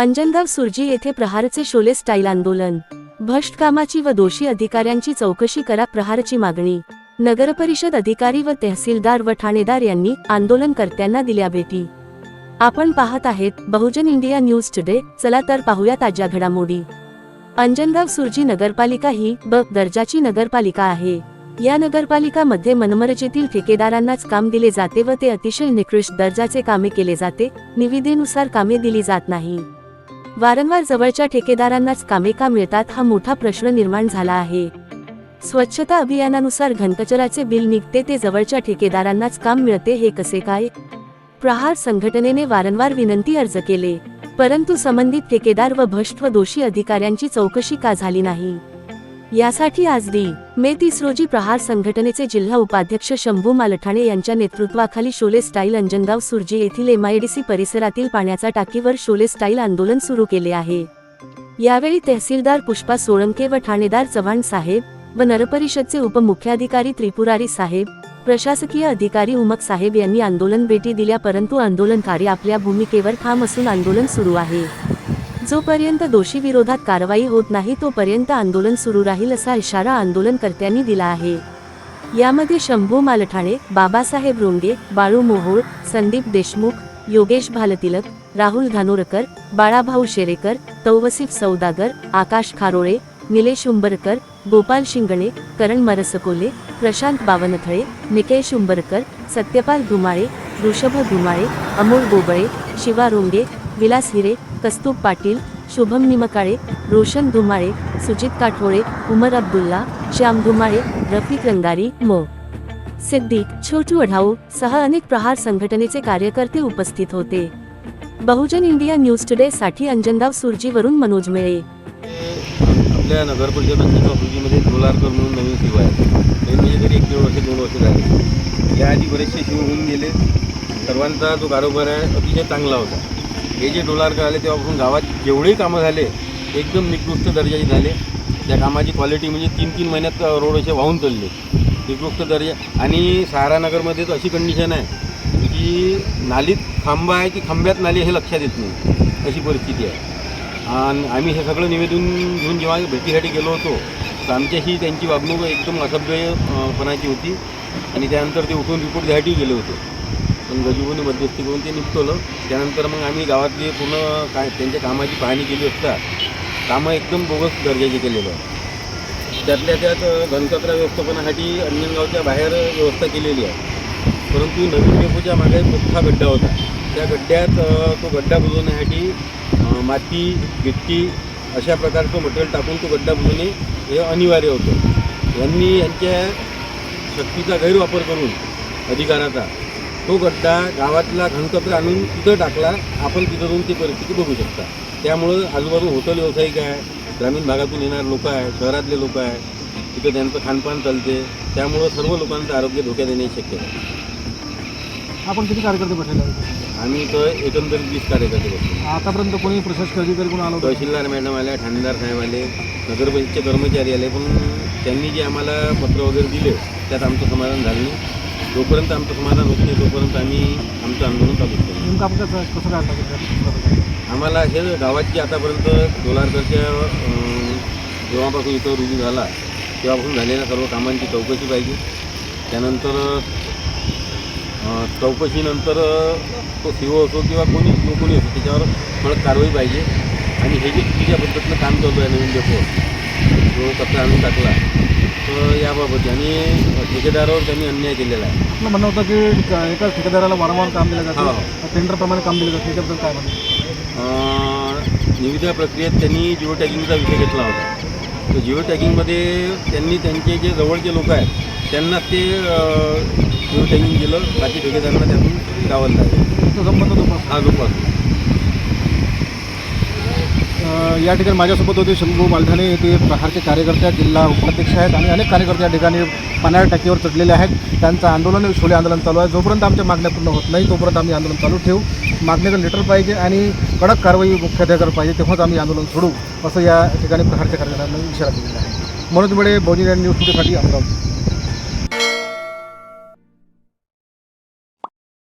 अंजनगाव सुर्जी येथे प्रहारचे शोले स्टाईल आंदोलन। भ्रष्ट कामाची व दोषी अधिकाऱ्यांची चौकशी करा, प्रहारची मागणी। नगरपरिषद अधिकारी व तहसीलदार व ठाणेदार यांनी आंदोलनकर्त्यांना दिल्या भेटी। आपण पाहत आहेत बहुजन इंडिया न्यूज टुडे। चला तर पाहूया ताज्या घडामोडी। अंजनगाव सुर्जी नगरपालिका ही ब दर्जाची नगरपालिका आहे। या नगरपालिकामध्ये मनमर्जीतील ठेकेदारांनाच काम दिले जाते व ते अतिशय निकृष्ट दर्जाचे कामे केले जाते। निविदेनुसार कामे दिली जात नाही। वारंवार जवळच्या ठेकेदारांनाच कामे का मिळतात, हा मोठा प्रश्न निर्माण झाला आहे। स्वच्छता अभियानानुसार घनकचराचे बिल निघते, ते जवळच्या ठेकेदारांनाच काम मिळते, हे कसे काय? प्रहार संघटनेने वारंवार विनंती अर्ज केले, परंतु संबंधित ठेकेदार व भ्रष्ट व दोषी अधिकाऱ्यांची चौकशी का झाली नाही? यासाठी आज मे 30 रोजी प्रहार संघटनेचे जिल्हा उपाध्यक्ष शंभू मालठाणे यांच्या नेतृत्वाखाली शोले स्टाईल अंजनगाव सुर्जी येथील MIDC परिसरातील पाण्याच्या टाकीवर शोले स्टाईल आंदोलन सुरू केले आहे। यावेळी तहसीलदार पुष्पा सोळंके व ठाणेदार चव्हाण साहेब व नगरपरिषदचे उपमुख्याधिकारी त्रिपुरारी साहेब, प्रशासकीय अधिकारी उमक साहेब यांनी आंदोलन भेटी दिल्या, परंतु आंदोलनकारी आपल्या भूमिकेवर ठाम असून आंदोलन सुरू आहे। जोपर्यंत दोषी विरोधात कारवाई होत नाही तोपर्यंत आंदोलन सुरू राहील, असा इशारा आंदोलनकर्त्यांनी दिला आहे। यामध्ये शंभू मालठाणे, बाबासाहेब रोंगे, बाळू मोहोळ, संदीप देशमुख, योगेश भालतिलक, राहुल धानोरकर, बाळाभाऊ शेरेकर, तौवसीफ सौदागर, आकाश खारोळे, निलेश उंबरकर, गोपाल शिंगणे, करण मरसकोले, प्रशांत बावनथळे, निकेश उंबरकर, सत्यपाल धुमाळे, ऋषभ धुमाळे, अमोल गोबळे, शिवा रोंगे, विलास हिरे, कस्तूप पाटील, शुभम निमकाळे, रोशन धुमाळे, सुजित काठोळे, उमर अब्दुल्ला, श्याम धुमाळे, रफिक रंगारी, मो सिद्दीक, छोटू अढाऊ सह अनेक प्रहार संघटनेचे कार्यकर्ते उपस्थित होते। बहुजन इंडिया न्यूज टुडे साठी अंजनगाव सुर्जीवरून मनोज मेळे। आपल्या नगरपरिषद अंजनगाव सुर्जीमध्ये डोलारकर म्हणून नवीन शिव आहे। त्यांनी तरी 1-1.5 वर्ष 2 वर्ष झाले। याआधी बरेचसे शिव होऊन गेले। सर्वांचा जो कारोबार आहे अतिशय चांगला होता। हे जे डोलारकर आले तेव्हापासून गावात जेवढे कामं झाले एकदम निकृष्ट दर्जाचे झाले। त्या कामाची क्वालिटी म्हणजे 3-3 महिन्यात रोड असे वाहून चालले, निकृष्ट दर्जा। आणि सहारानगरमध्ये तर अशी कंडिशन आहे की नालीत खांबा आहे की खांब्यात नाली हे लक्षात येत नाही, अशी परिस्थिती आहे। आणि आम्ही हे सगळं निवेदन घेऊन जेव्हा भेटीसाठी गेलो होतो तर आमच्याशी त्यांची वागणूक एकदम असभ्यपणाची होती आणि त्यानंतर ते उठून रिपोर्ट द्यायसाठी गेले होते, पण गजूभाऊने मध्यस्थी करून ते निपटवलं। त्यानंतर मग आम्ही गावातली पूर्ण त्यांच्या कामाची पाहणी केली असता कामं एकदम बोगस दर्जाचे केलेलं आहे। त्यातल्या त्यात घनकचरा व्यवस्थापनासाठी अंजनगावच्या बाहेर व्यवस्था केलेली आहे, परंतु नवीन डेपोच्या मागे मोठा गड्डा होता। त्या गड्ड्यात तो गड्डा बुजवण्यासाठी माती, गिट्टी अशा प्रकारचं मटेरियल टाकून तो गड्डा बुजवणे हे अनिवार्य होतं। यांनी यांच्या शक्तीचा गैरवापर करून अधिकाराचा तो गड्डा गावातला घनकचरा आणून तिथं टाकला। आपण तिथं जाऊन ती परिस्थिती बघू शकता। त्यामुळं आजूबाजू हॉटेल व्यावसायिक आहे, ग्रामीण भागातून येणारे लोक आहे, शहरातले लोक आहे, तिथं त्यांचं खानपान चालते, त्यामुळं सर्व लोकांचं आरोग्य धोक्यात येण्याची शक्यता आहे। आपण किती कार्यकर्ते बसलेले आहेत? आम्ही तर एकंदरीत 20 कार्यकर्ते बसलो। आतापर्यंत कोणी प्रशासकीय अधिकारी कोण आला होता? तहसीलदार मॅडम आल्या, ठाणेदार साहेब आले, नगरपरिषदचे कर्मचारी आले, पण त्यांनी जे आम्हाला पत्र वगैरे दिले त्यात आमचं समाधान झालं नाही। जोपर्यंत आमचं समाधान होत नाही तोपर्यंत आम्ही आमचं आंदोलन चालू करतो। नेमकं आपण कसं काय आम्हाला हे गावाची आतापर्यंत डोलारकरच्या जेव्हापासून इथं रुजू झाला तेव्हापासून झालेल्या सर्व कामांची चौकशी पाहिजे। त्यानंतर चौकशीनंतर तो CO असो किंवा कोणी असो त्याच्यावर कडक कारवाई पाहिजे। आणि हे जे चुकीच्या पद्धतीनं काम चालू आहे नवीन डेपो जो कचरा आणून टाकला तर याबाबत आणि ठेकेदारावर त्यांनी अन्याय केलेला आहे। आपलं म्हणणं होतं की एका ठेकेदाराला वारंवार काम दिलं जातं, टेंडरप्रमाणे काम दिलं जातं, त्याच्याबद्दल काय म्हणणं? निविदा प्रक्रियेत त्यांनी जिओ टॅगिंगचा विषय घेतला होता। तर जिओ टॅगिंगमध्ये त्यांनी त्यांचे जे जवळचे लोक आहेत त्यांनाच ते जिओ टॅगिंग केलं, बाकी ठेकेदारांना त्यातून गावाला लागेल तो संबंध हा जोपासला। या ठिकाणी माझ्यासोबत होते शंभू मालठाणे, ते प्रहारचे कार्यकर्ते, जिल्हा उपाध्यक्ष आहेत आणि अनेक कार्यकर्ते या ठिकाणी पाण्याच्या टाकीवर चढलेले आहेत। त्यांचं आंदोलन शोले आंदोलन चालू आहे। जोपर्यंत आमच्या मागण्या पूर्ण होत नाही तोपर्यंत आम्ही आंदोलन चालू ठेवू। मागण्याचं लेटर पाहिजे आणि कडक कारवाई मुख्याधिकारी पाहिजे, तेव्हाच आम्ही आंदोलन सोडू, असं या ठिकाणी प्रहारच्या कार्यकर्त्यांना इशारा दिलेला आहे। मनोज मेळे, बहुजन न्यूज टुडेसाठी अमरावती।